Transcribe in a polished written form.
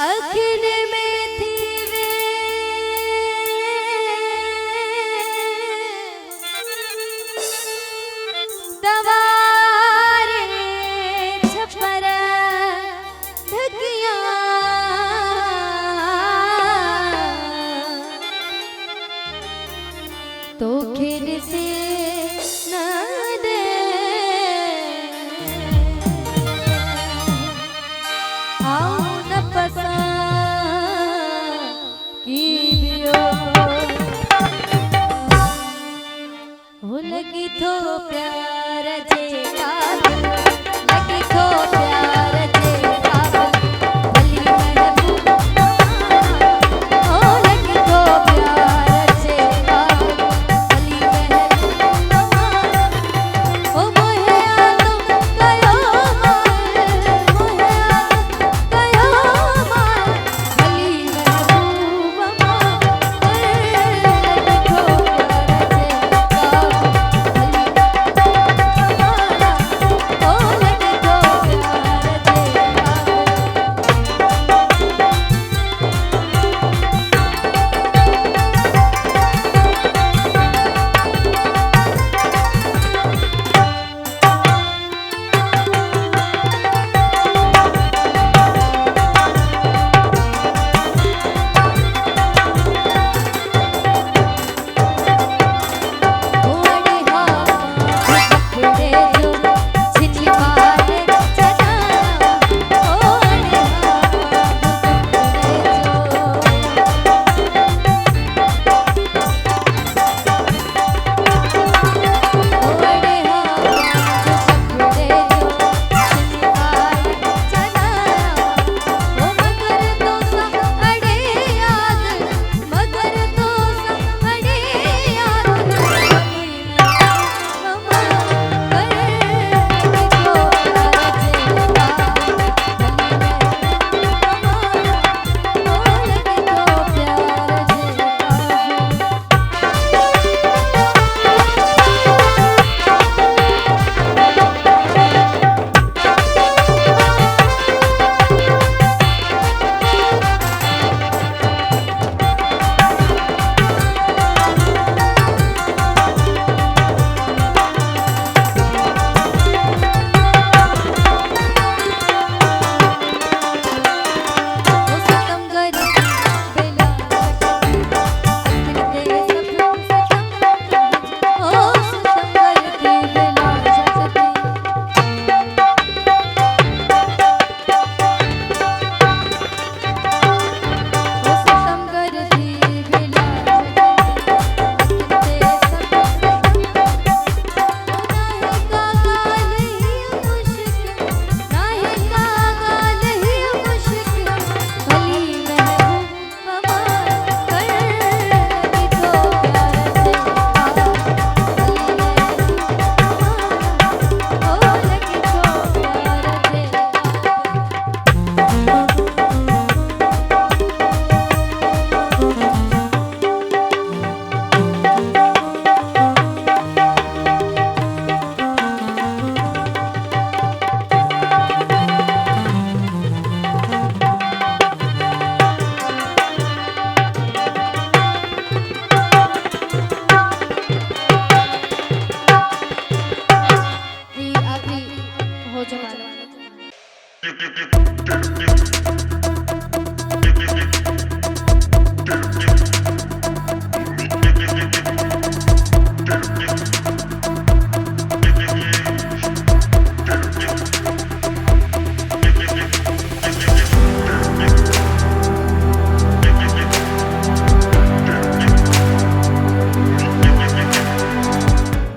अखिल में थी वे दवारे छपर ढकिया तो खिल से न दे आओ न पसा की बियो हो लगी तो प्यार जे काबिल लगी तो प्यार जे काबिल भली महबूबा हो लगी तो प्यार जे काबिल भली महबूबा ओ मोहे आदम कयो मार मोहे आदम कयो मार भली महबूबा लगी तो प्यार जे